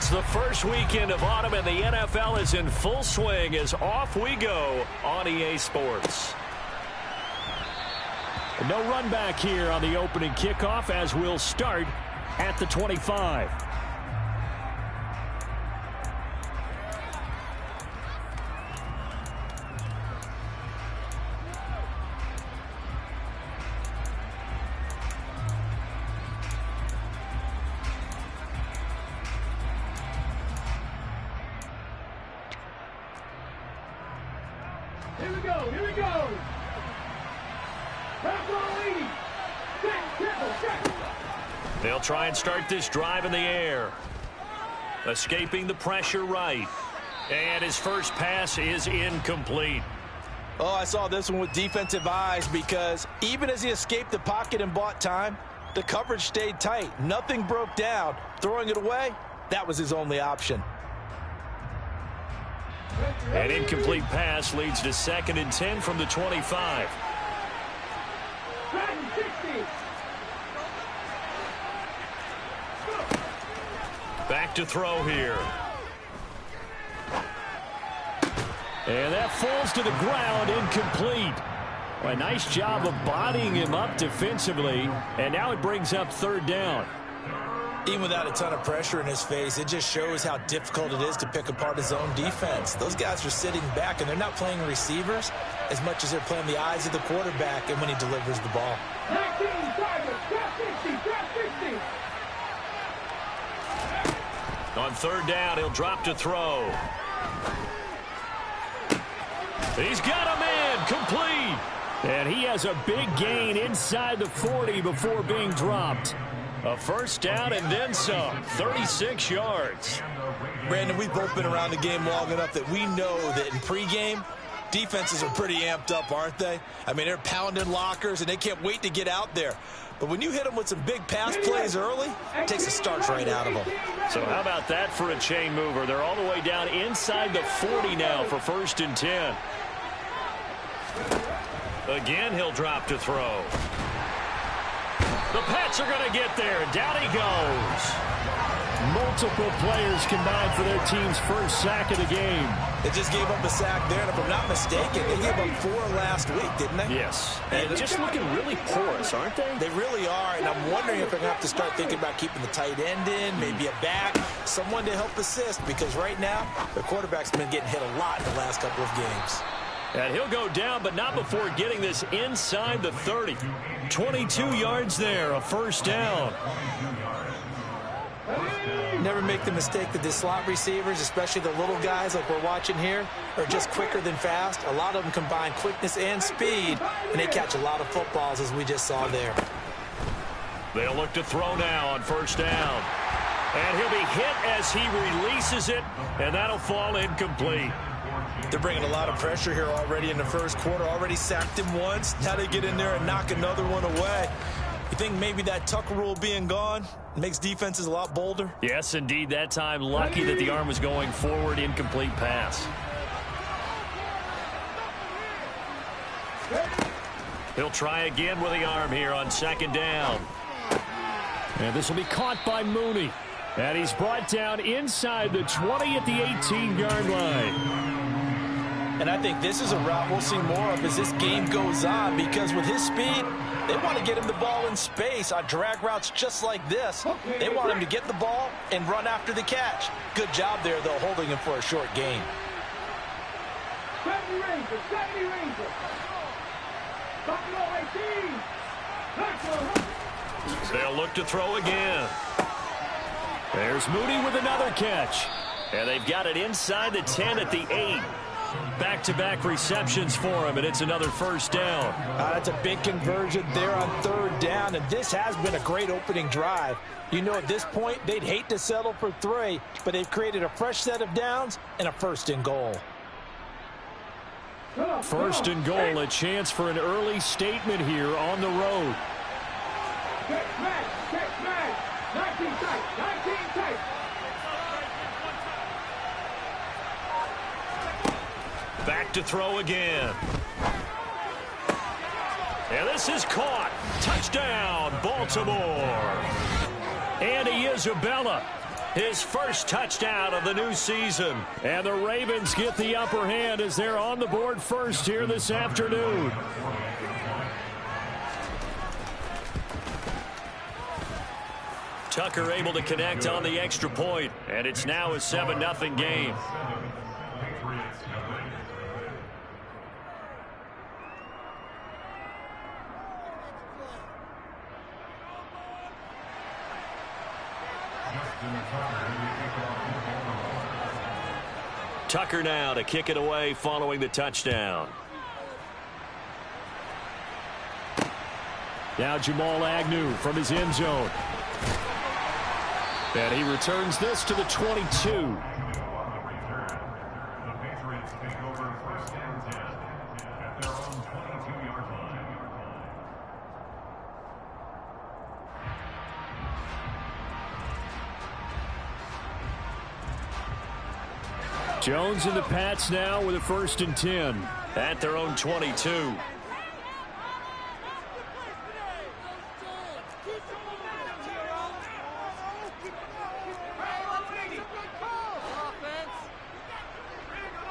As the first weekend of autumn in the NFL is in full swing, as off we go on EA Sports. No run back here on the opening kickoff, as we'll start at the 25. Here we go, here we go. They'll try and start this drive in the air. Escaping the pressure right. And his first pass is incomplete. Oh, I saw this one with defensive eyes, because even as he escaped the pocket and bought time, the coverage stayed tight. Nothing broke down. Throwing it away, that was his only option. An incomplete pass leads to 2nd and 10 from the 25. Back to throw here. And that falls to the ground, incomplete. Well, a nice job of bodying him up defensively, and now it brings up 3rd down. Even without a ton of pressure in his face, it just shows how difficult it is to pick apart his own defense. Those guys are sitting back, and they're not playing receivers as much as they're playing the eyes of the quarterback and when he delivers the ball. 19 targets, drop 60, drop 60. On 3rd down, he'll drop to throw. He's got him in, complete. And he has a big gain inside the 40 before being dropped. A 1st down and then some, 36 yards. Brandon, we've both been around the game long enough that we know that in pregame, defenses are pretty amped up, aren't they? I mean, they're pounding lockers, and they can't wait to get out there. But when you hit them with some big pass plays early, it takes the starch right out of them. So how about that for a chain mover? They're all the way down inside the 40 now for 1st and 10. Again, he'll drop to throw. The Pats are going to get there. Down he goes. Multiple players combined for their team's first sack of the game. They just gave up a sack there, and if I'm not mistaken, they gave up 4 last week, didn't they? Yes. And just looking really porous, aren't they? They really are, and I'm wondering if they're going to have to start thinking about keeping the tight end in, maybe a back, someone to help assist, because right now, the quarterback's been getting hit a lot in the last couple of games. And he'll go down, but not before getting this inside the 30. 22 yards there, a 1st down. Never make the mistake that the slot receivers, especially the little guys like we're watching here, are just quicker than fast. A lot of them combine quickness and speed, and they catch a lot of footballs, as we just saw there. They'll look to throw now on 1st down. And he'll be hit as he releases it, and that'll fall incomplete. They're bringing a lot of pressure here already in the 1st quarter. Already sacked him once. Now they get in there and knock another one away. You think maybe that Tucker rule being gone makes defenses a lot bolder? Yes, indeed. That time, lucky that the arm was going forward. Incomplete pass. He'll try again with the arm here on 2nd down. And this will be caught by Mooney. And he's brought down inside the 20 at the 18-yard line. And I think this is a route we'll see more of as this game goes on, because with his speed, they want to get him the ball in space on drag routes just like this. They want him to get the ball and run after the catch. Good job there, though, holding him for a short gain. 70 Rangers, 70 Rangers. Buffalo 18. They'll look to throw again. There's Mooney with another catch. And they've got it inside the 10 at the 8. Back-to-back receptions for him, and it's another 1st down. That's a big conversion there on 3rd down, and this has been a great opening drive. You know, at this point, they'd hate to settle for 3, but they've created a fresh set of downs and a 1st and goal. 1st and goal, a chance for an early statement here on the road. Check smash, 19 tight, 19 tight. Back to throw again. And this is caught. Touchdown, Baltimore. Andy Isabella His first touchdown of the new season. And the Ravens get the upper hand as they're on the board first here this afternoon. Tucker able to connect on the extra point, and it's now a 7-0 game. Tucker now to kick it away following the touchdown. Now Jamal Agnew from his end zone. And he returns this to the 22. The Patriots take over first and 10 at their own 22-yard line. Jones and the Pats now with a 1st and 10. At their own 22.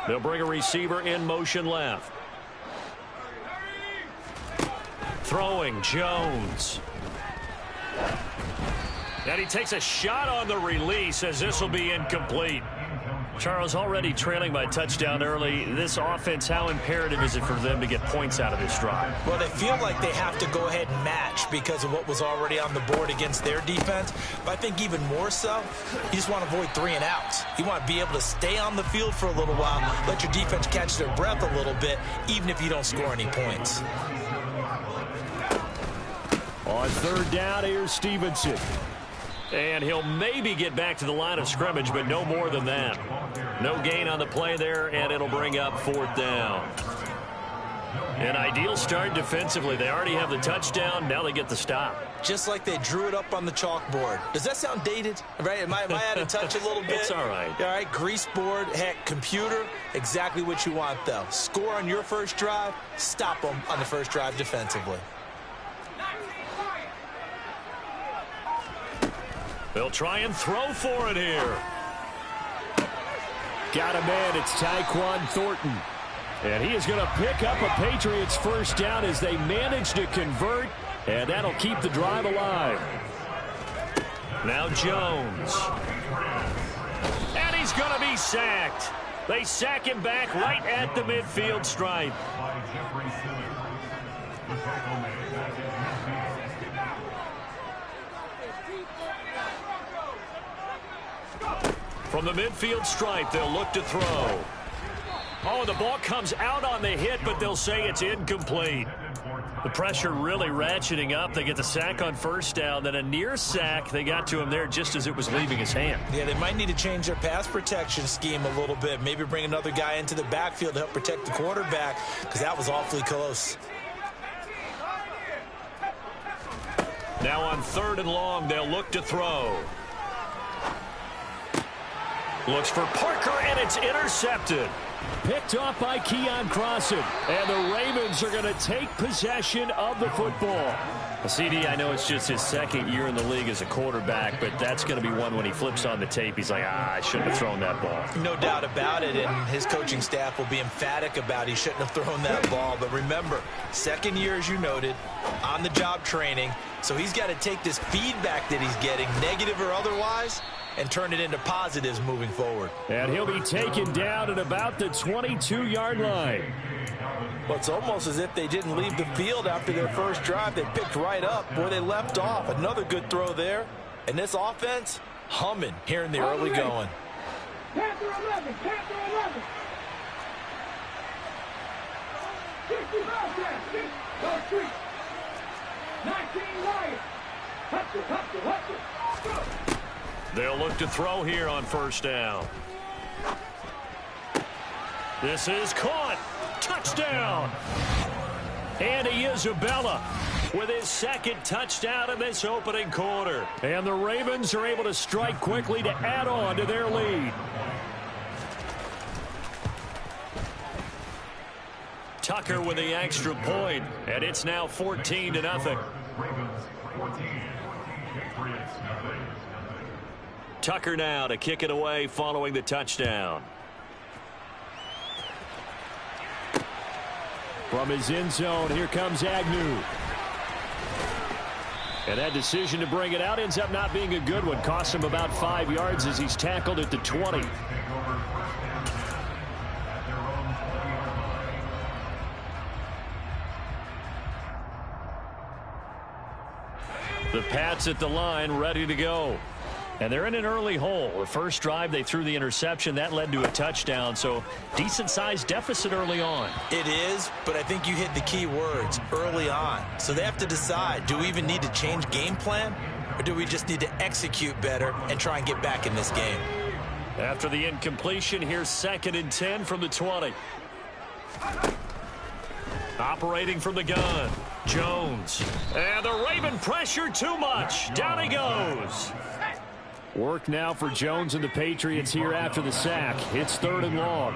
They'll bring a receiver in motion left. Throwing Jones. And he takes a shot on the release as this will be incomplete. Charles, already trailing by touchdown early. This offense, how imperative is it for them to get points out of this drive? Well, they feel like they have to go ahead and match because of what was already on the board against their defense. But I think even more so, you just want to avoid 3 and outs. You want to be able to stay on the field for a little while, let your defense catch their breath a little bit, even if you don't score any points. On 3rd down, here's Stevenson. And he'll maybe get back to the line of scrimmage, but no more than that. No gain on the play there, and it'll bring up 4th down. An ideal start defensively. They already have the touchdown. Now they get the stop. Just like they drew it up on the chalkboard. Does that sound dated? Right? Am I out of touch a little bit? It's all right. All right, grease board, heck, computer, exactly what you want, though. Score on your first drive, stop them on the first drive defensively. They'll try and throw for it here. Got a man. It's Tyquan Thornton. And he is going to pick up a Patriots first down as they manage to convert. And that'll keep the drive alive. Now Jones. And he's going to be sacked. They sack him back right at the midfield stripe. From the midfield stripe, they'll look to throw. Oh, the ball comes out on the hit, but they'll say it's incomplete. The pressure really ratcheting up. They get the sack on first down, then a near sack. They got to him there just as it was leaving his hand. Yeah, they might need to change their pass protection scheme a little bit. Maybe bring another guy into the backfield to help protect the quarterback, because that was awfully close. Now on 3rd and long, they'll look to throw. Looks for Parker, and it's intercepted. Picked off by Keon Crossan. And the Ravens are going to take possession of the football. CD, I know it's just his 2nd year in the league as a quarterback, but that's going to be one when he flips on the tape. He's like, I shouldn't have thrown that ball. No doubt about it, and his coaching staff will be emphatic about he shouldn't have thrown that ball. But remember, 2nd year, as you noted, on-the-job training. So he's got to take this feedback that he's getting, negative or otherwise, and turn it into positives moving forward. And he'll be taken down at about the 22-yard line. Well, it's almost as if they didn't leave the field after their first drive. They picked right up where they left off. Another good throw there. And this offense, humming here in the early going. Panther 11, Panther 11. 65 grams, 6, no street. 19 Lions. Hustle. They'll look to throw here on first down. This is caught. Touchdown. Andy Isabella with his 2nd touchdown in this opening quarter. And the Ravens are able to strike quickly to add on to their lead. Tucker with the extra point, and it's now 14-0. Ravens 14, Patriots nothing. Tucker now to kick it away following the touchdown. From his end zone, here comes Agnew. And that decision to bring it out ends up not being a good one. Costs him about 5 yards as he's tackled at the 20. The Pats at the line, ready to go. And they're in an early hole. The first drive, they threw the interception. That led to a touchdown, so decent-sized deficit early on. It is, but I think you hit the key words, early on. So they have to decide, do we even need to change game plan, or do we just need to execute better and try and get back in this game? After the incompletion, here's 2nd and 10 from the 20. Operating from the gun, Jones. And the Raven pressure too much. Down he goes. Work now for Jones and the Patriots here after the sack. It's 3rd and long.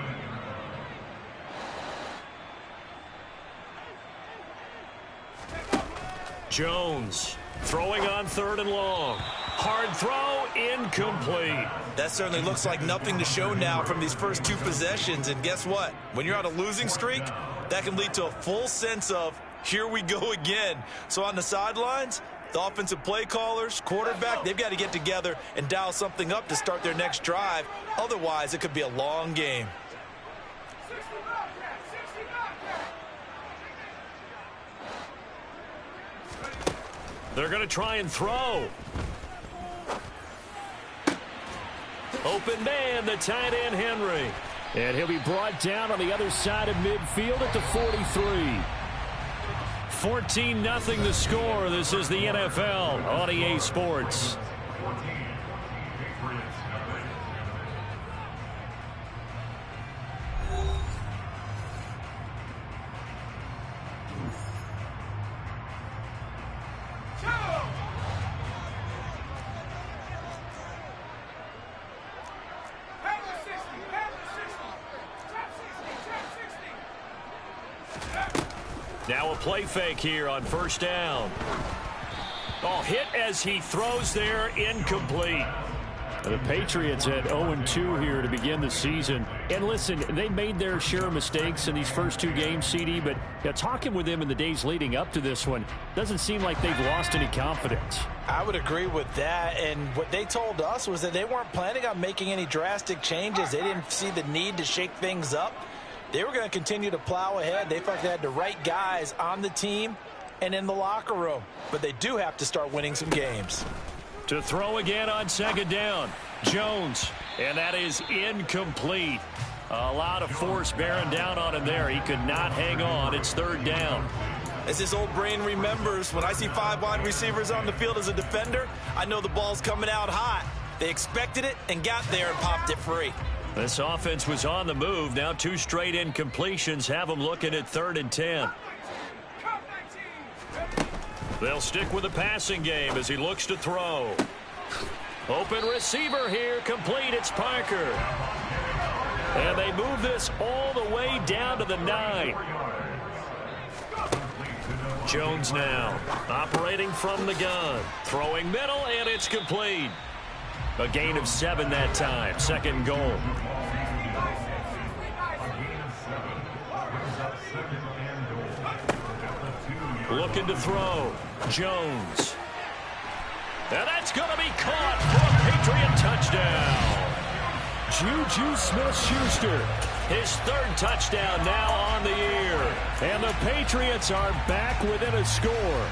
Jones throwing on 3rd and long. Hard throw, incomplete. That certainly looks like nothing to show now from these first 2 possessions. And guess what? When you're on a losing streak, that can lead to a full sense of, here we go again. So on the sidelines, the offensive play callers, quarterback, they've got to get together and dial something up to start their next drive. Otherwise, it could be a long game. They're going to try and throw. Open man, the tight end, Henry. And he'll be brought down on the other side of midfield at the 43. 14-0 the score. This is the NFL on EA Sports. Now a play fake here on 1st down. Oh, hit as he throws there, incomplete. The Patriots at 0-2 here to begin the season. And listen, they made their share of mistakes in these first 2 games, CD, but talking with them in the days leading up to this one, doesn't seem like they've lost any confidence. I would agree with that, and what they told us was that they weren't planning on making any drastic changes. They didn't see the need to shake things up. They were going to continue to plow ahead. They felt they had the right guys on the team and in the locker room. But they do have to start winning some games. To throw again on 2nd down, Jones. And that is incomplete. A lot of force bearing down on him there. He could not hang on. It's 3rd down. As his old brain remembers, when I see 5 wide receivers on the field as a defender, I know the ball's coming out hot. They expected it and got there and popped it free. This offense was on the move. Now 2 straight incompletions have them looking at 3rd and 10. They'll stick with the passing game as he looks to throw. Open receiver here, complete. It's Parker. And they move this all the way down to the 9. Jones now operating from the gun. Throwing middle, and it's complete. A gain of 7 that time. 2nd and goal. Looking to throw. Jones. And that's going to be caught for a Patriot touchdown. Juju Smith-Schuster. His 3rd touchdown now on the year. And the Patriots are back within a score.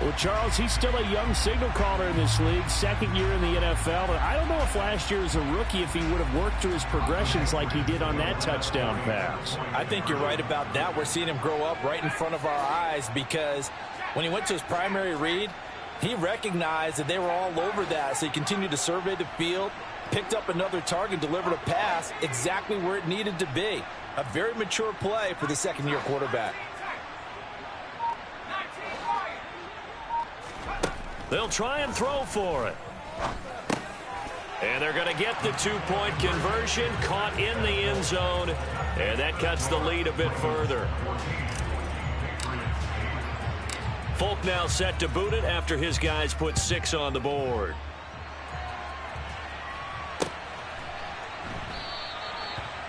Well, Charles, he's still a young signal caller in this league, 2nd year in the NFL. But I don't know if last year as a rookie, if he would have worked through his progressions like he did on that touchdown pass. I think you're right about that. We're seeing him grow up right in front of our eyes because when he went to his primary read, he recognized that they were all over that. So he continued to survey the field, picked up another target, delivered a pass exactly where it needed to be. A very mature play for the 2nd-year quarterback. They'll try and throw for it. And they're going to get the 2-point conversion, caught in the end zone, and that cuts the lead a bit further. Full Polk now set to boot it after his guys put 6 on the board.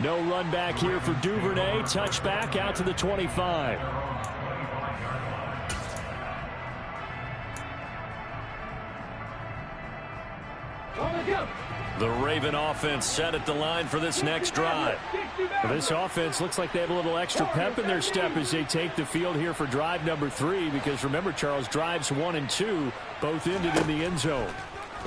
No run back here for Duvernay. Touchback out to the 25. The Raven offense set at the line for this next drive. Well, this offense looks like they have a little extra pep in their step as they take the field here for drive number 3, because remember, Charles, drives 1 and 2 both ended in the end zone.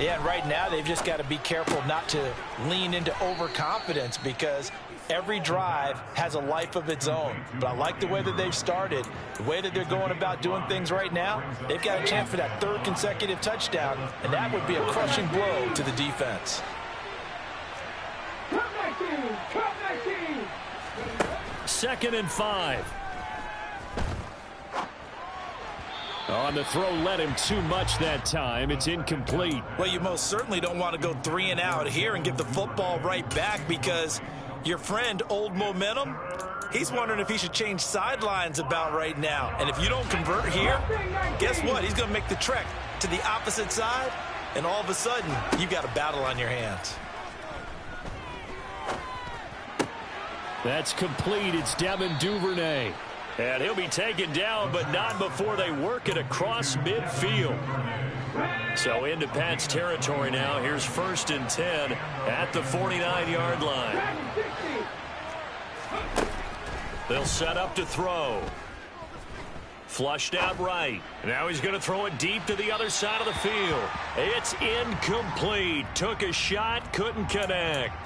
Yeah, and right now they've just got to be careful not to lean into overconfidence, because every drive has a life of its own. But I like the way that they've started, the way that they're going about doing things right now. They've got a chance for that 3rd consecutive touchdown, and that would be a crushing blow to the defense. Second and 5. On the throw, led him too much that time. It's incomplete. Well, you most certainly don't want to go 3 and out here and give the football right back, because your friend, Old Momentum, he's wondering if he should change sidelines about right now. And if you don't convert here, guess what? He's going to make the trek to the opposite side, and all of a sudden, you've got a battle on your hands. That's complete. It's Devin Duvernay. And he'll be taken down, but not before they work it across midfield. So into Pat's territory now. Here's 1st and 10 at the 49-yard line. They'll set up to throw. Flushed out right. Now he's going to throw it deep to the other side of the field. It's incomplete. Took a shot, couldn't connect.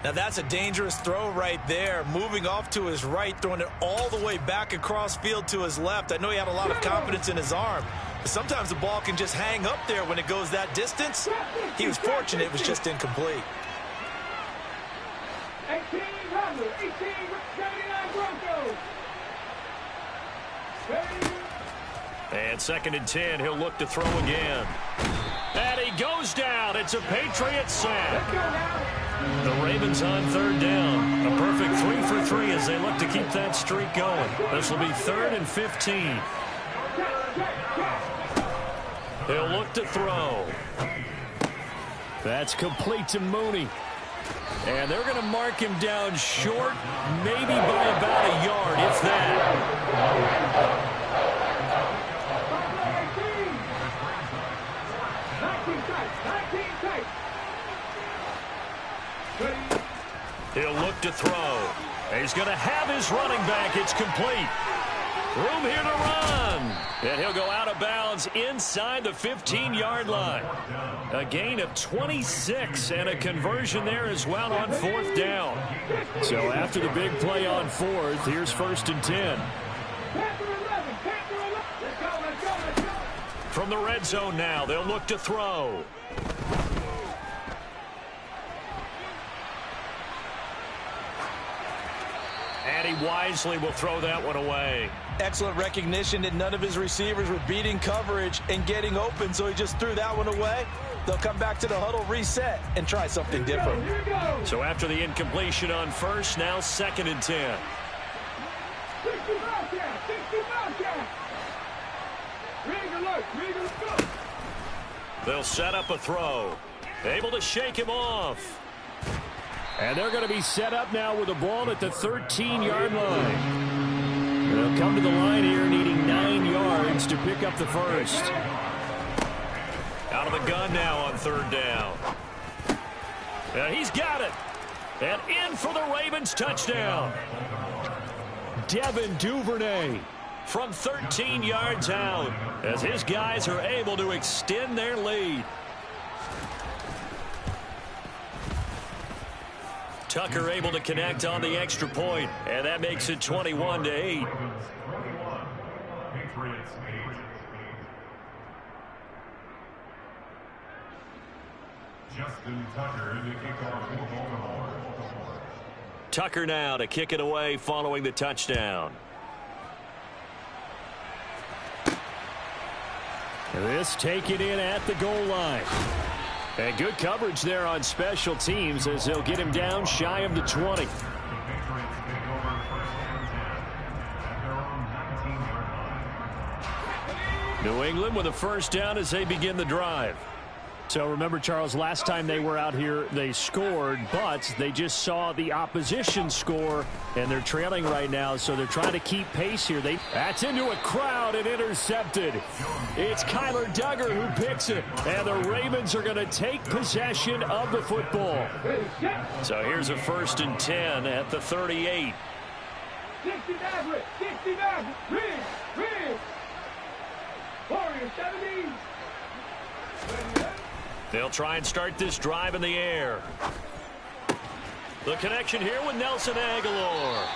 Now that's a dangerous throw right there. Moving off to his right, throwing it all the way back across field to his left. I know he had a lot of confidence in his arm, but sometimes the ball can just hang up there when it goes that distance. He was fortunate it was just incomplete. 18 Broncos. And 2nd and 10, he'll look to throw again. And he goes down. It's a Patriots sack. The Ravens on 3rd down. A perfect 3 for 3 as they look to keep that streak going. This will be 3rd and 15. He'll look to throw. That's complete to Mooney. And they're going to mark him down short, maybe by about a yard, if that. He'll look to throw. He's going to have his running back. It's complete. Room here to run. And he'll go out of bounds inside the 15-yard line. A gain of 26 and a conversion there as well on 4th down. So after the big play on 4th, here's 1st and 10. From the red zone now, they'll look to throw. And he wisely will throw that one away. Excellent recognition that none of his receivers were beating coverage and getting open, so he just threw that one away. They'll come back to the huddle, reset, and try something different. So after the incompletion on 1st, now 2nd and 10. They'll set up a throw. Able to shake him off. And they're going to be set up now with the ball at the 13-yard line. They'll come to the line here needing 9 yards to pick up the first. Out of the gun now on 3rd down. And he's got it. And in for the Ravens touchdown. Devin Duvernay from 13 yards out as his guys are able to extend their lead. Tucker able to connect on the extra point, and that makes it 21-8. Justin Tucker to kick off for Baltimore. Tucker now to kick it away following the touchdown. This taken in at the goal line. And good coverage there on special teams as they'll get him down shy of the 20. New England with a first down as they begin the drive. So remember, Charles, last time they were out here, they scored, but they just saw the opposition score, and they're trailing right now, so they're trying to keep pace here. That's into a crowd and intercepted. It's Kyler Duggar who picks it, and the Ravens are going to take possession of the football. So here's a 1st and 10 at the 38. 60 Maverick, 60 Maverick, Rig. Warriors 70. They'll try and start this drive in the air. The connection here with Nelson Aguilar.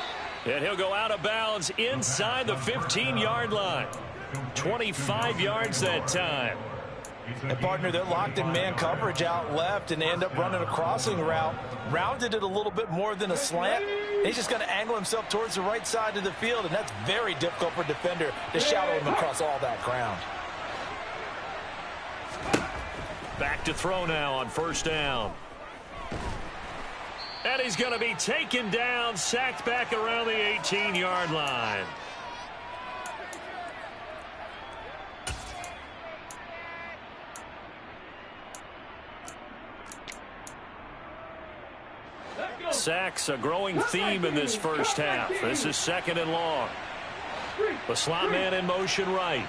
And he'll go out of bounds inside the 15-yard line. 25 yards that time. And, partner, they're locked in man coverage out left, and they end up running a crossing route. Rounded it a little bit more than a slant. And he's just going to angle himself towards the right side of the field, and that's very difficult for a defender to shadow him across all that ground. Back to throw now on 1st down. And he's going to be taken down, sacked back around the 18-yard line. Sacks a growing theme in this first half. This is 2nd and long. The slot man in motion right.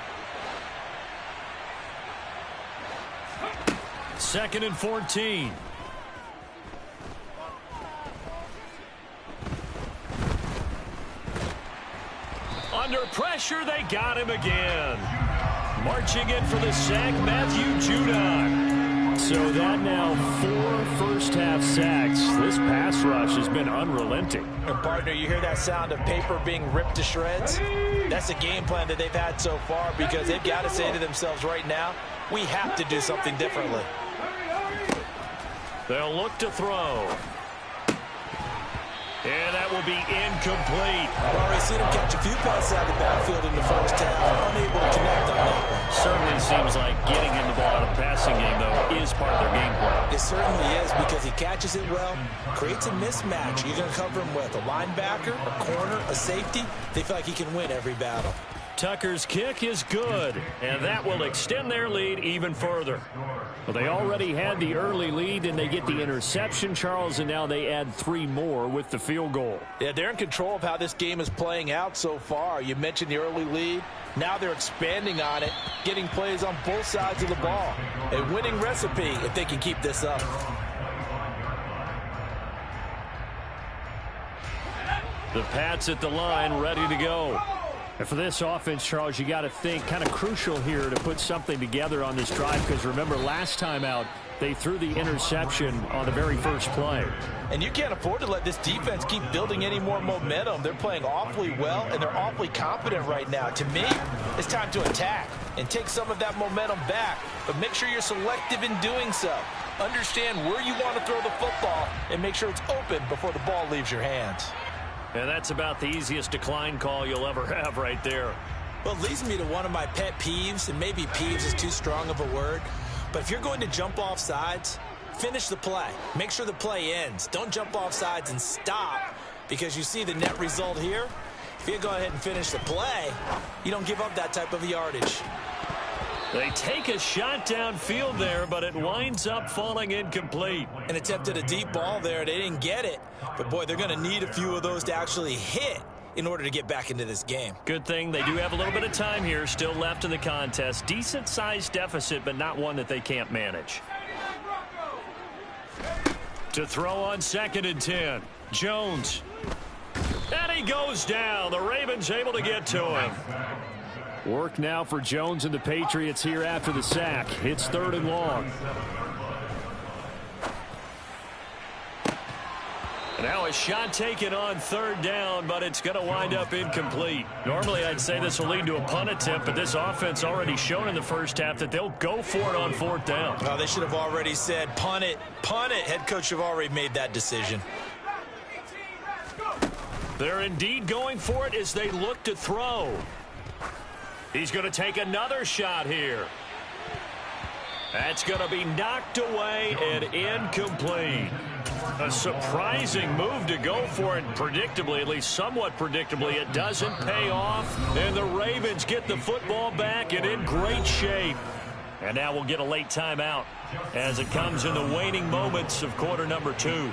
2nd and 14. Under pressure, they got him again. Marching in for the sack, Matthew Judon. So that now 4 first-half sacks. This pass rush has been unrelenting. And, partner, you hear that sound of paper being ripped to shreds? That's the game plan that they've had so far, because they've got to say to themselves right now, we have to do something differently. They'll look to throw. And that will be incomplete. I've already seen him catch a few passes out of the backfield in the first half. Unable to connect on that one. Certainly seems like getting him the ball out of the passing game, though, is part of their game plan. It certainly is, because he catches it well, creates a mismatch. You're going to cover him with a linebacker, a corner, a safety. They feel like he can win every battle. Tucker's kick is good, and that will extend their lead even further. Well, they already had the early lead, and they get the interception, Charles, and now they add 3 more with the field goal. Yeah, they're in control of how this game is playing out so far. You mentioned the early lead. Now they're expanding on it, getting plays on both sides of the ball. A winning recipe if they can keep this up. The Pats at the line, ready to go. And for this offense, Charles, you got to think kind of crucial here to put something together on this drive, because remember last time out they threw the interception on the very first play. And you can't afford to let this defense keep building any more momentum. They're playing awfully well, and they're awfully confident right now. To me, it's time to attack and take some of that momentum back, but make sure you're selective in doing so. Understand where you want to throw the football and make sure it's open before the ball leaves your hands. And that's about the easiest decline call you'll ever have right there. Well, it leads me to one of my pet peeves, and maybe peeves is too strong of a word, but if you're going to jump off sides, finish the play. Make sure the play ends. Don't jump off sides and stop, because you see the net result here. If you go ahead and finish the play, you don't give up that type of yardage. They take a shot downfield there, but it winds up falling incomplete. An attempt at a deep ball there. They didn't get it. But, boy, they're going to need a few of those to actually hit in order to get back into this game. Good thing they do have a little bit of time here still left in the contest. Decent-sized deficit, but not one that they can't manage. To throw on 2nd and 10. Jones. And he goes down. The Ravens able to get to him. Work now for Jones and the Patriots here after the sack. It's 3rd and long. Now a shot taken on 3rd down, but it's going to wind up incomplete. Normally I'd say this will lead to a punt attempt, but this offense already shown in the first half that they'll go for it on 4th down. Oh, they should have already said punt it, punt it. Head coach have already made that decision. They're indeed going for it as they look to throw. He's going to take another shot here. That's going to be knocked away and incomplete. A surprising move to go for it predictably, at least somewhat predictably. It doesn't pay off, and the Ravens get the football back and in great shape. And now we'll get a late timeout as it comes in the waning moments of quarter number 2.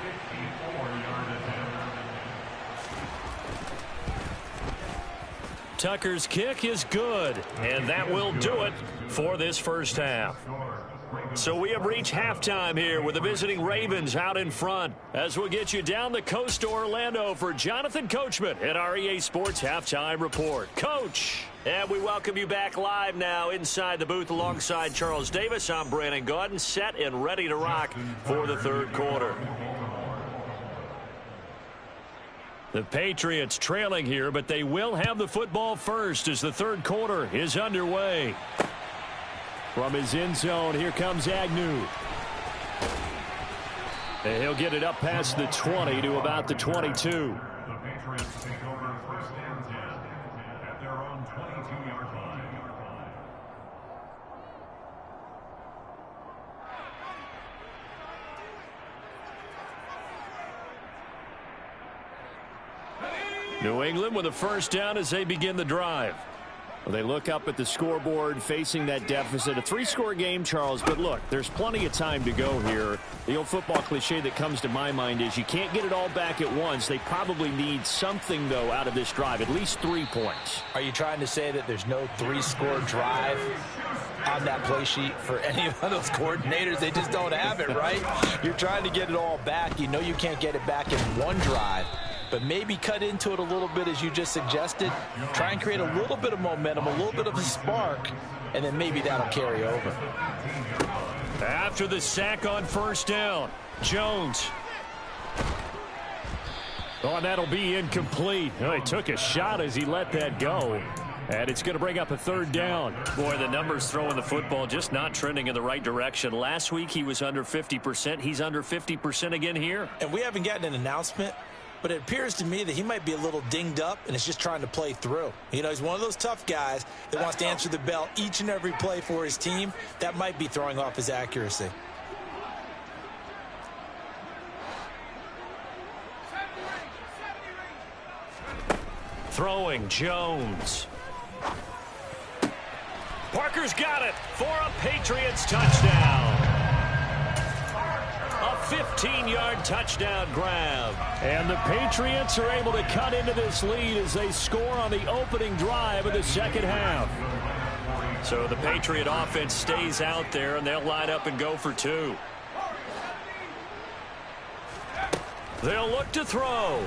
Tucker's kick is good, and that will do it for this first half. So we have reached halftime here with the visiting Ravens out in front. As we'll get you down the coast to Orlando for Jonathan Coachman at our EA Sports Halftime Report. Coach, and we welcome you back live now inside the booth alongside Charles Davis. I'm Brandon Gaudin, set and ready to rock for the third quarter. The Patriots trailing here, but they will have the football first as the third quarter is underway. From his end zone, here comes Agnew. And he'll get it up past the 20 to about the 22. The Patriots take over first and 10 at their own 22-yard line. New England with a first down as they begin the drive. Well, they look up at the scoreboard facing that deficit. A 3-score game, Charles, but look, there's plenty of time to go here. The old football cliche that comes to my mind is you can't get it all back at once. They probably need something, though, out of this drive, at least 3 points. Are you trying to say that there's no 3-score drive on that play sheet for any of those coordinators? They just don't have it, right? You're trying to get it all back. You know you can't get it back in one drive. But maybe cut into it a little bit as you just suggested. Try and create a little bit of momentum, a little bit of a spark, and then maybe that'll carry over. After the sack on first down, Jones. Oh, and that'll be incomplete. Oh, he took a shot as he let that go. And it's going to bring up a third down. Boy, the numbers throwing the football just not trending in the right direction. Last week he was under 50%. He's under 50% again here. And we haven't gotten an announcement, but it appears to me that he might be a little dinged up and is just trying to play through. You know, he's one of those tough guys that wants to answer the bell each and every play for his team. That might be throwing off his accuracy. Throwing, Jones. Parker's got it for a Patriots touchdown. A 15-yard touchdown grab. And the Patriots are able to cut into this lead as they score on the opening drive of the second half. So the Patriot offense stays out there, and they'll line up and go for 2. They'll look to throw.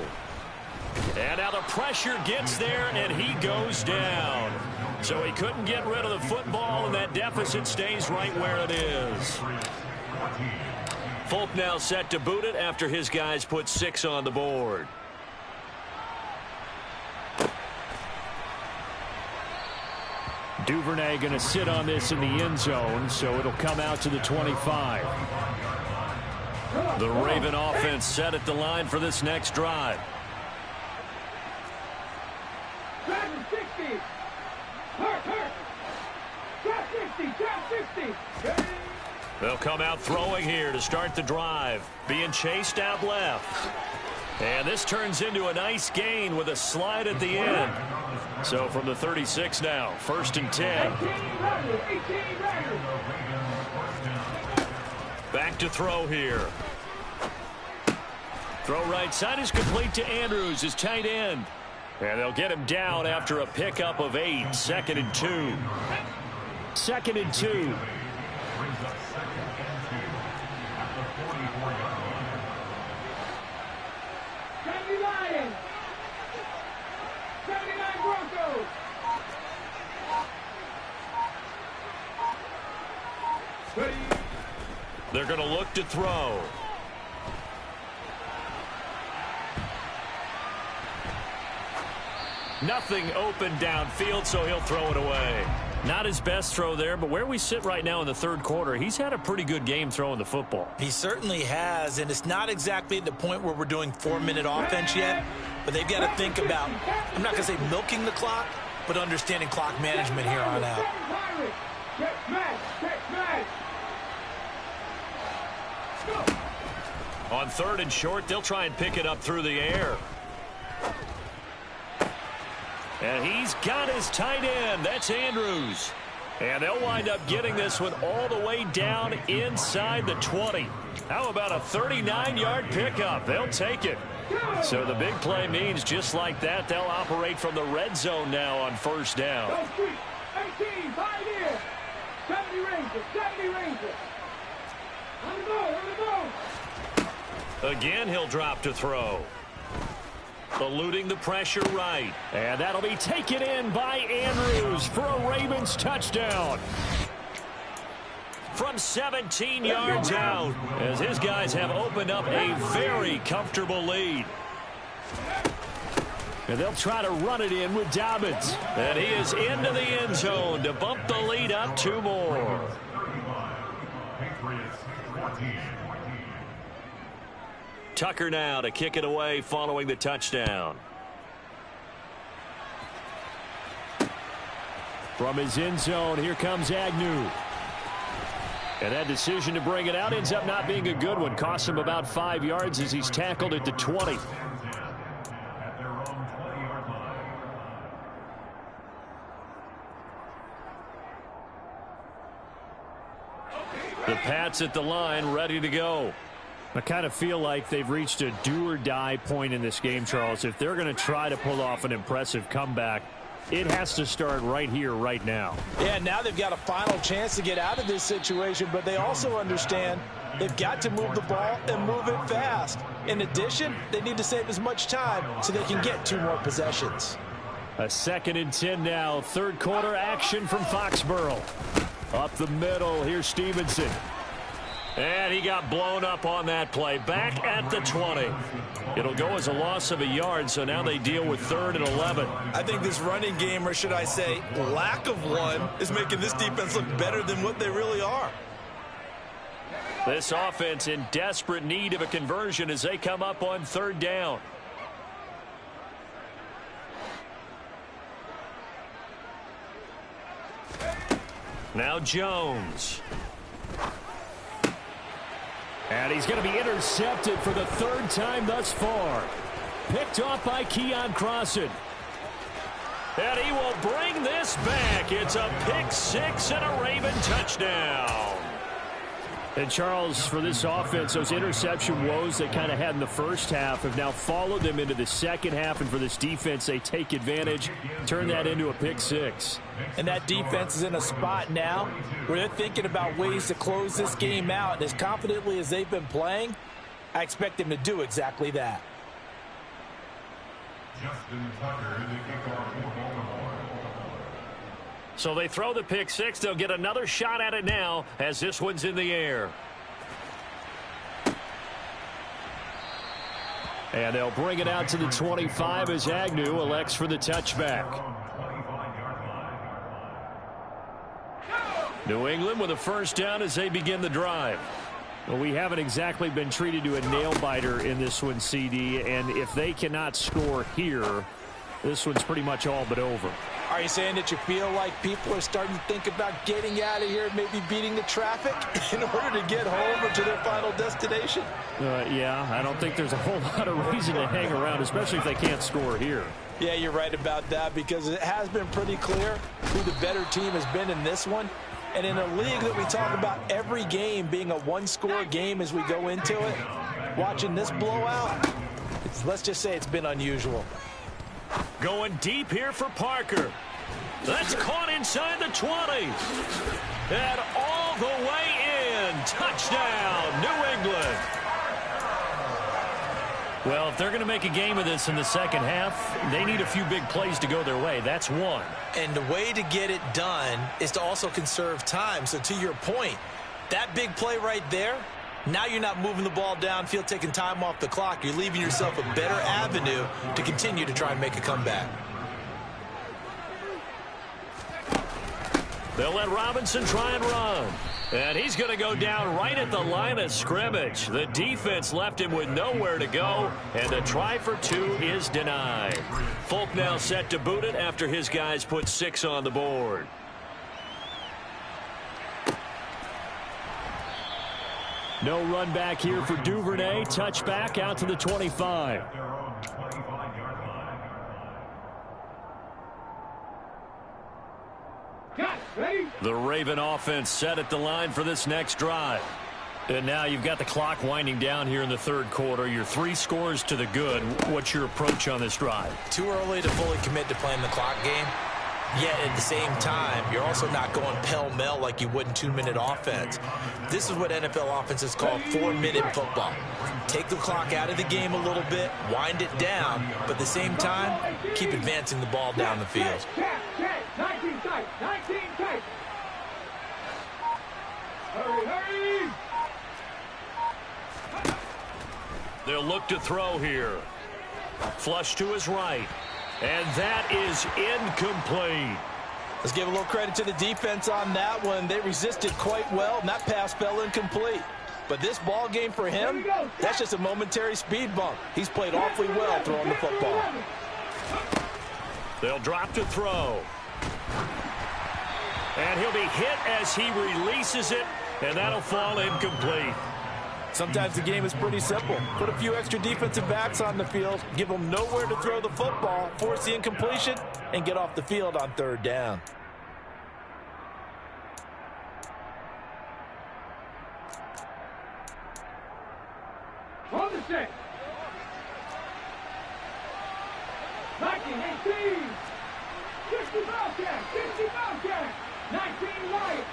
And now the pressure gets there, and he goes down. So he couldn't get rid of the football, and that deficit stays right where it is. Folk now set to boot it after his guys put 6 on the board. Duvernay going to sit on this in the end zone, so it'll come out to the 25. The Raven offense set at the line for this next drive. Driving 60. Hurt. Drop 60. Drop 60. They'll come out throwing here to start the drive. Being chased out left. And this turns into a nice gain with a slide at the end. So from the 36 now, 1st and 10. Back to throw here. Throw right side is complete to Andrews, his tight end. And they'll get him down after a pickup of 8. 2nd and 2. 2nd and 2. They're going to look to throw. Nothing open downfield, so he'll throw it away. Not his best throw there, but where we sit right now in the third quarter, he's had a pretty good game throwing the football. He certainly has, and it's not exactly at the point where we're doing 4-minute offense yet, but they've got to think about, I'm not going to say milking the clock, but understanding clock management here on out. On 3rd and short, they'll try and pick it up through the air. And he's got his tight end. That's Andrews. And they'll wind up getting this one all the way down inside the 20. How about a 39-yard pickup? They'll take it. So the big play means just like that, they'll operate from the red zone now on 1st down. 18, 5 in. 70 Rangers, 70 Rangers. On the ball. Again, he'll drop to throw. Eluding the pressure right. And that'll be taken in by Andrews for a Ravens touchdown. From 17 yards out, as his guys have opened up a very comfortable lead. And they'll try to run it in with Dobbins. And he is into the end zone to bump the lead up 2 more. Tucker now to kick it away following the touchdown. From his end zone, here comes Agnew. And that decision to bring it out ends up not being a good one. Costs him about 5 yards as he's tackled at the 20. The Pats at the line, ready to go. I kind of feel like they've reached a do-or-die point in this game, Charles. If they're going to try to pull off an impressive comeback, it has to start right here, right now. Yeah, now they've got a final chance to get out of this situation, but they also understand they've got to move the ball and move it fast. In addition, they need to save as much time so they can get 2 more possessions. A 2nd and 10 now. 3rd quarter action from Foxborough. Up the middle, here's Stevenson. And he got blown up on that play. Back at the 20. It'll go as a loss of a yard, so now they deal with 3rd and 11. I think this running game, or should I say lack of one, is making this defense look better than what they really are. This offense in desperate need of a conversion as they come up on 3rd down. Now Jones. And he's going to be intercepted for the 3rd time thus far. Picked off by Keon Crossan. And he will bring this back. It's a pick 6 and a Raven touchdown. And Charles, for this offense, those interception woes they kind of had in the first half have now followed them into the second half. And for this defense, they take advantage, turn that into a pick 6. And that defense is in a spot now where they're thinking about ways to close this game out. And as confidently as they've been playing, I expect them to do exactly that. So they throw the pick 6. They'll get another shot at it now as this one's in the air. And they'll bring it out to the 25 as Agnew elects for the touchback. New England with a 1st down as they begin the drive. Well, we haven't exactly been treated to a nail-biter in this one, CD, and if they cannot score here, this one's pretty much all but over. Are you saying that you feel like people are starting to think about getting out of here, maybe beating the traffic in order to get home or to their final destination? Yeah, I don't think there's a whole lot of reason to hang around, especially if they can't score here. Yeah, you're right about that because it has been pretty clear who the better team has been in this one. And in a league that we talk about every game being a 1-score game as we go into it, watching this blowout, let's just say it's been unusual. Going deep here for Parker. That's caught inside the 20. And all the way in. Touchdown, New England. Well, if they're going to make a game of this in the second half, they need a few big plays to go their way. That's one. And the way to get it done is to also conserve time. So to your point, that big play right there, now you're not moving the ball downfield, taking time off the clock. You're leaving yourself a better avenue to continue to try and make a comeback. They'll let Robinson try and run. And he's going to go down right at the line of scrimmage. The defense left him with nowhere to go, and the try for 2 is denied. Folk now set to boot it after his guys put 6 on the board. No run back here for Duvernay. Touchback out to the 25. At their own 25-yard line. Got ready. The Raven offense set at the line for this next drive. And now you've got the clock winding down here in the third quarter. Your 3 scores to the good. What's your approach on this drive? Too early to fully commit to playing the clock game. Yet at the same time, you're also not going pell-mell like you would in 2-minute offense. This is what NFL offenses call 4-minute football. Take the clock out of the game a little bit, wind it down, but at the same time, keep advancing the ball down the field. Check. 19 tight. 19 tight. Hurry. They'll look to throw here. Flush to his right. And that is incomplete. Let's give a little credit to the defense on that one. They resisted quite well, and that pass fell incomplete. But this ball game for him, that's just a momentary speed bump. He's played awfully well throwing the football. They'll drop to throw. And he'll be hit as he releases it, and that'll fall incomplete. Sometimes the game is pretty simple. Put a few extra defensive backs on the field, give them nowhere to throw the football, force the incompletion, and get off the field on third down. On the set. 19-18. 60 Bobcat. 19 Lions.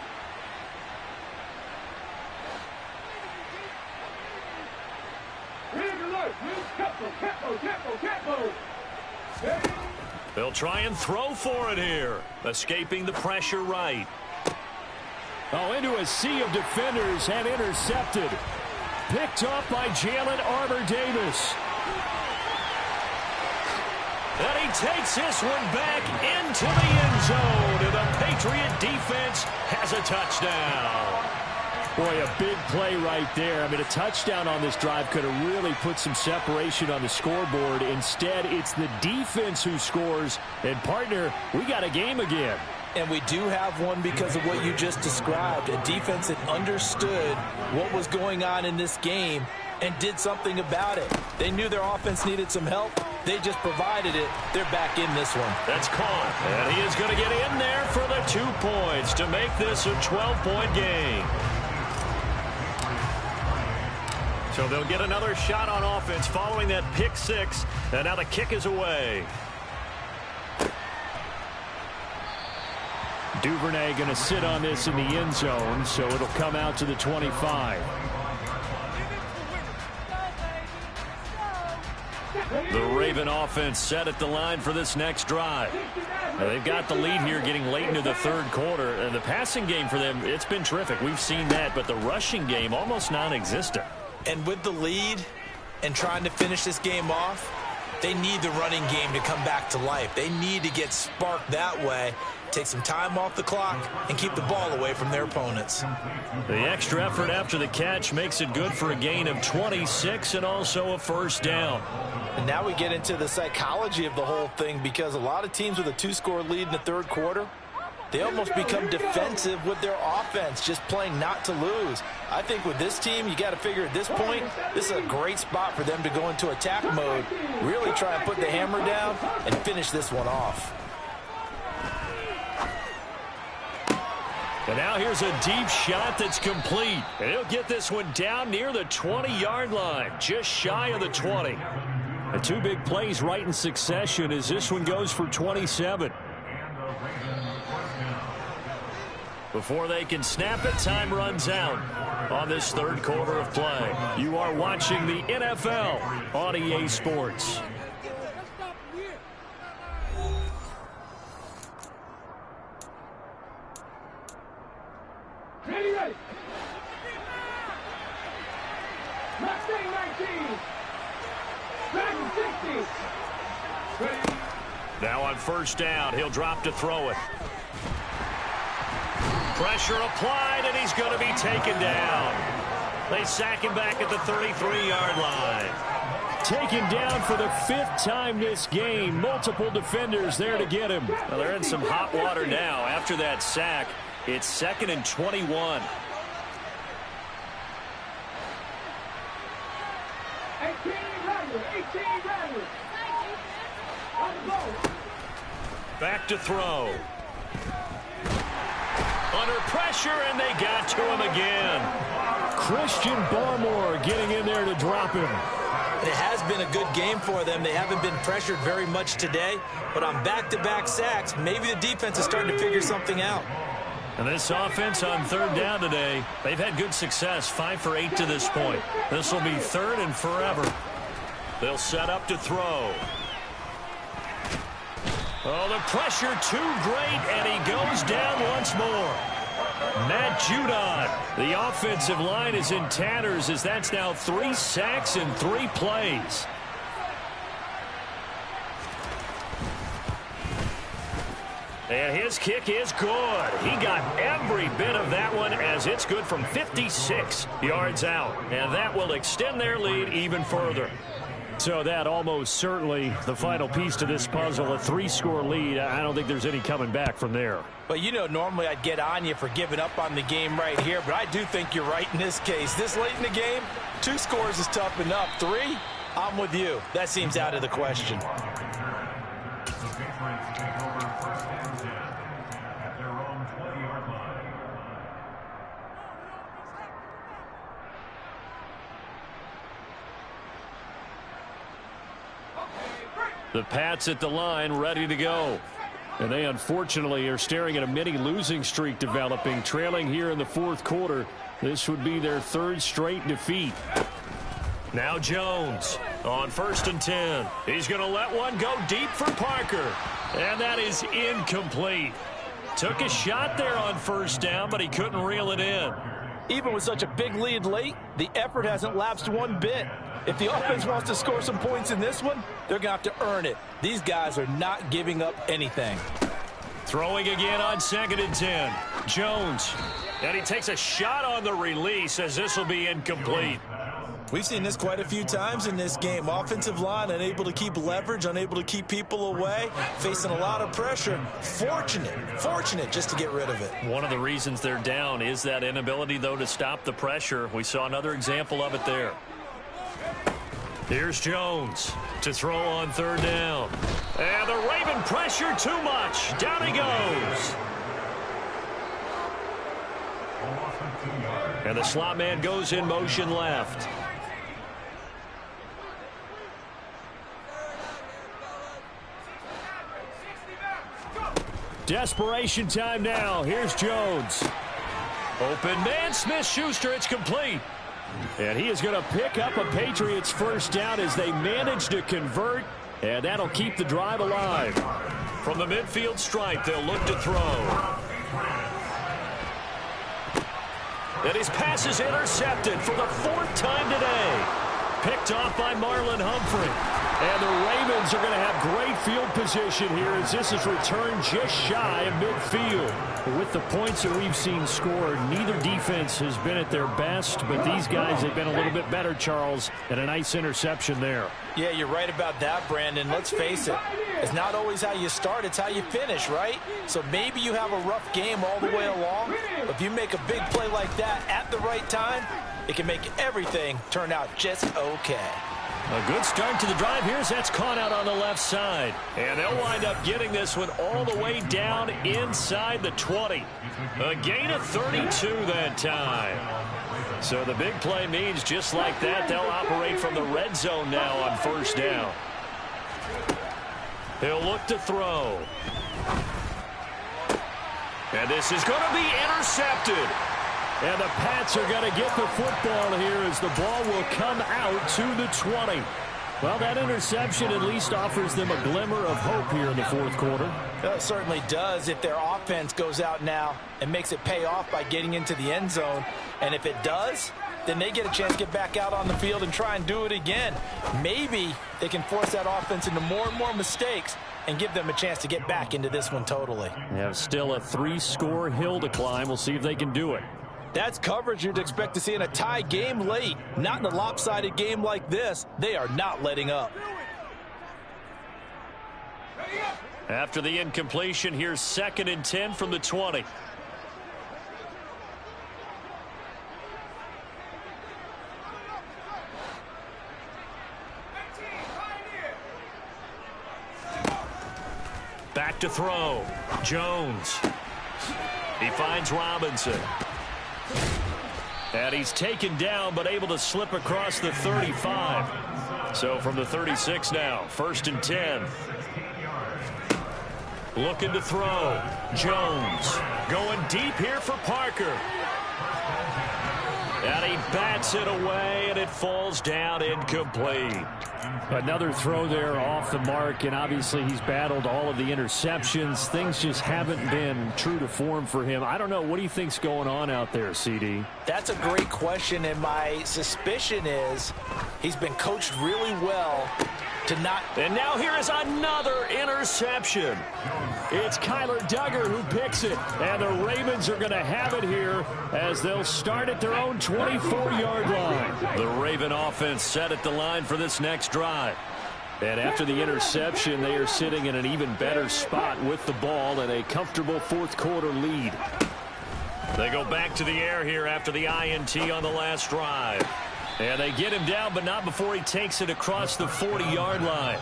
Red alert. Capo. They'll try and throw for it here. Escaping the pressure right. Oh, into a sea of defenders and intercepted. Picked up by Jalen Armour-Davis. And he takes this one back into the end zone. And the Patriot defense has a touchdown. Boy, a big play right there. I mean, a touchdown on this drive could have really put some separation on the scoreboard. Instead, it's the defense who scores. And, partner, we got a game again. And we do have one because of what you just described. A defense that understood what was going on in this game and did something about it. They knew their offense needed some help. They just provided it. They're back in this one. That's caught. And he is going to get in there for the 2 points to make this a 12-point game. So they'll get another shot on offense following that pick 6. And now the kick is away. Duvernay going to sit on this in the end zone, so it'll come out to the 25. The Raven offense set at the line for this next drive. Now they've got the lead here getting late into the third quarter. And the passing game for them, it's been terrific. We've seen that, but the rushing game almost non-existent. And with the lead and trying to finish this game off, they need the running game to come back to life. They need to get sparked that way, take some time off the clock, and keep the ball away from their opponents. The extra effort after the catch makes it good for a gain of 26 and also a first down. And now we get into the psychology of the whole thing, because a lot of teams with a 2-score lead in the third quarter, they almost become defensive with their offense, just playing not to lose. I think with this team, you got to figure at this point, this is a great spot for them to go into attack mode, really try and put the hammer down and finish this one off. And now here's a deep shot that's complete. And he'll get this one down near the 20-yard line, just shy of the 20. The 2 big plays right in succession as this one goes for 27. Before they can snap it, time runs out on this third quarter of play. You are watching the NFL on EA Sports. Ready. Mustang 19. Dragon 60. Ready. Now on first down, he'll drop to throw it. Pressure applied, and he's going to be taken down. They sack him back at the 33-yard line. Taken down for the 5th time this game. Multiple defenders there to get him. Well, they're in some hot water now. After that sack, it's 2nd and 21. Back to throw. Under pressure, and they got to him again. Christian Barmore getting in there to drop him. It has been a good game for them. They haven't been pressured very much today, but on back-to-back sacks, maybe the defense is starting to figure something out. And this offense on third down today, they've had good success, 5 for 8 to this point. This will be third and forever. They'll set up to throw. Oh, the pressure too great, and he goes down once more. Matt Judon, the offensive line is in tatters as that's now 3 sacks in 3 plays. And his kick is good. He got every bit of that one as it's good from 56 yards out. And that will extend their lead even further. So that almost certainly the final piece to this puzzle, a 3-score lead. I don't think there's any coming back from there. But, you know, normally I'd get on you for giving up on the game right here, but I do think you're right in this case. This late in the game, 2 scores is tough enough. 3, I'm with you. That seems out of the question. The Patriots take over first and 10 at their own 20-yard line. The Pats at the line, ready to go. And they unfortunately are staring at a mini losing streak developing, trailing here in the 4th quarter. This would be their 3rd straight defeat. Now Jones on 1st and 10. He's going to let one go deep for Parker. And that is incomplete. Took a shot there on 1st down, but he couldn't reel it in. Even with such a big lead late, the effort hasn't lapsed one bit. If the offense wants to score some points in this one, they're going to have to earn it. These guys are not giving up anything. Throwing again on 2nd and 10. Jones. And he takes a shot on the release as this will be incomplete. We've seen this quite a few times in this game. Offensive line unable to keep leverage, unable to keep people away, facing a lot of pressure. Fortunate just to get rid of it. One of the reasons they're down is that inability, though, to stop the pressure. We saw another example of it there. Here's Jones to throw on 3rd down. And the Raven pressure too much. Down he goes. And the slot man goes in motion left. Desperation time now. Here's Jones. Open man, Smith-Schuster. It's complete. And he is going to pick up a Patriots 1st down as they manage to convert. And that'll keep the drive alive. From the midfield stripe, they'll look to throw. And his pass is intercepted for the 4th time today. Picked off by Marlon Humphrey. And the Ravens are going to have great field position here as this is returned just shy of midfield. With the points that we've seen scored, neither defense has been at their best, but these guys have been a little bit better, Charles, and a nice interception there. Yeah, you're right about that, Brandon. Let's face it. It's not always how you start, it's how you finish, right? So maybe you have a rough game all the way along, but if you make a big play like that at the right time, it can make everything turn out just okay. A good start to the drive. Here's that's caught out on the left side. And they'll wind up getting this one all the way down inside the 20. A gain of 32 that time. So the big play means just like that, they'll operate from the red zone now on 1st down. He'll look to throw. And this is going to be intercepted. And the Pats are going to get the football here as the ball will come out to the 20. Well, that interception at least offers them a glimmer of hope here in the 4th quarter. It certainly does if their offense goes out now and makes it pay off by getting into the end zone. And if it does, then they get a chance to get back out on the field and try and do it again. Maybe they can force that offense into more and more mistakes and give them a chance to get back into this one totally. Yeah, still a 3-score hill to climb. We'll see if they can do it. That's coverage you'd expect to see in a tie game late. Not in a lopsided game like this. They are not letting up. After the incompletion, here's 2nd and 10 from the 20. Back to throw. Jones. He finds Robinson. And he's taken down, but able to slip across the 35. So from the 36 now, 1st and 10. Looking to throw. Jones going deep here for Parker. And he bats it away, and it falls down incomplete. Another throw there off the mark, and obviously he's battled all of the interceptions. Things just haven't been true to form for him. I don't know. What do you think's going on out there, CD? That's a great question, and my suspicion is he's been coached really well to not. And now here is another interception. It's Kyler Duggar who picks it, and the Ravens are going to have it here as they'll start at their own 24-yard line. The Raven offense set at the line for this next drive. And after the interception, they are sitting in an even better spot with the ball and a comfortable fourth-quarter lead. They go back to the air here after the INT on the last drive. And they get him down, but not before he takes it across the 40-yard line.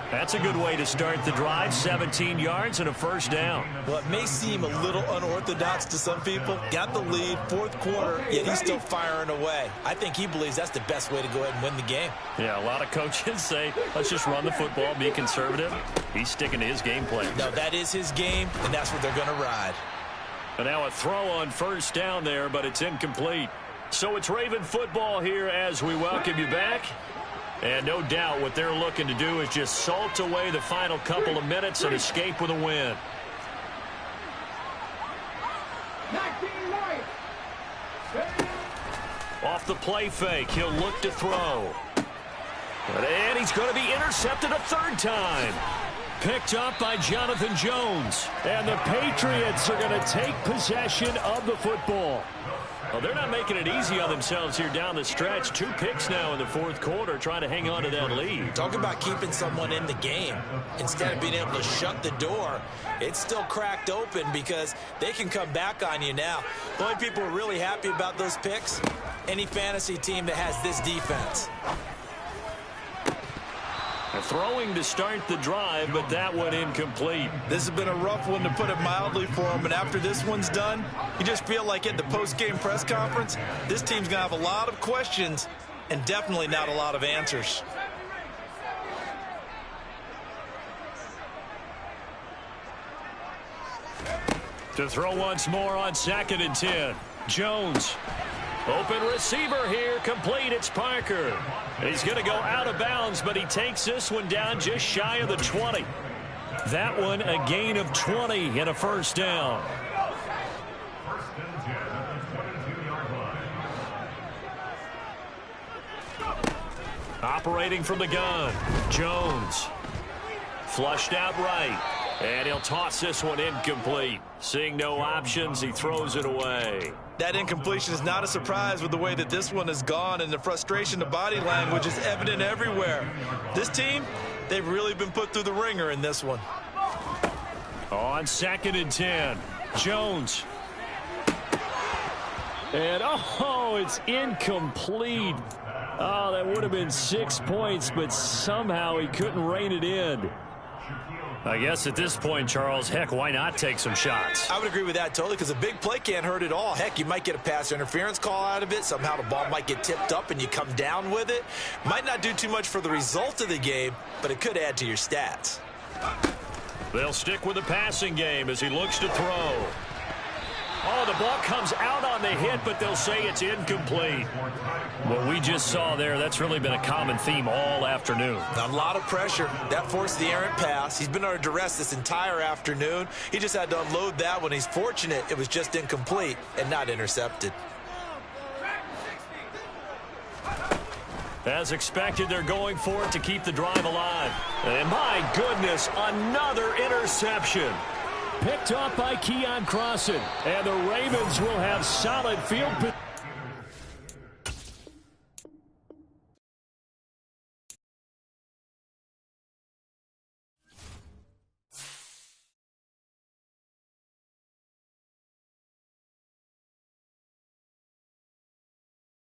That's a good way to start the drive. 17 yards and a first down. Well, it may seem a little unorthodox to some people. Got the lead, fourth quarter, yet he's still firing away. I think he believes that's the best way to go ahead and win the game. Yeah, a lot of coaches say, let's just run the football, be conservative. He's sticking to his game plan. No, that is his game, and that's what they're going to ride. And now a throw on first down there, but it's incomplete. So it's Raven football here as we welcome you back. And no doubt what they're looking to do is just salt away the final couple of minutes and escape with a win. 19 right. Off the play fake, he'll look to throw. And he's going to be intercepted a third time. Picked up by Jonathan Jones. And the Patriots are going to take possession of the football. Well, they're not making it easy on themselves here down the stretch. 2 picks now in the fourth quarter, trying to hang on to that lead. Talk about keeping someone in the game. Instead of being able to shut the door, it's still cracked open because they can come back on you now. The only people who are really happy about those picks, any fantasy team that has this defense. Throwing to start the drive, but that one incomplete. This has been a rough one, to put it mildly, for him. And after this one's done, you just feel like at the post-game press conference, this team's going to have a lot of questions and definitely not a lot of answers. To throw once more on 2nd and 10. Jones. Open receiver here, complete. It's Parker. He's going to go out of bounds, but he takes this one down just shy of the 20. That one a gain of 20 and a first down. First and 10 at the 22-yard line. Operating from the gun. Jones. Flushed out right. And he'll toss this one incomplete. Seeing no options, he throws it away. That incompletion is not a surprise with the way that this one has gone, and the frustration of body language is evident everywhere. This team, they've really been put through the ringer in this one. On 2nd and 10, Jones. And, oh, it's incomplete. Oh, that would have been 6 points, but somehow he couldn't rein it in. I guess at this point, Charles, heck, why not take some shots? I would agree with that totally, because a big play can't hurt at all. Heck, you might get a pass interference call out of it. Somehow the ball might get tipped up and you come down with it. Might not do too much for the result of the game, but it could add to your stats. They'll stick with the passing game as he looks to throw. Oh, the ball comes out on the hit, but they'll say it's incomplete. What we just saw there, that's really been a common theme all afternoon. A lot of pressure. That forced the errant pass. He's been under duress this entire afternoon. He just had to unload that one. He's fortunate it was just incomplete and not intercepted. As expected, they're going for it to keep the drive alive. And my goodness, another interception. Picked off by Keon Crossan. And the Ravens will have solid field position.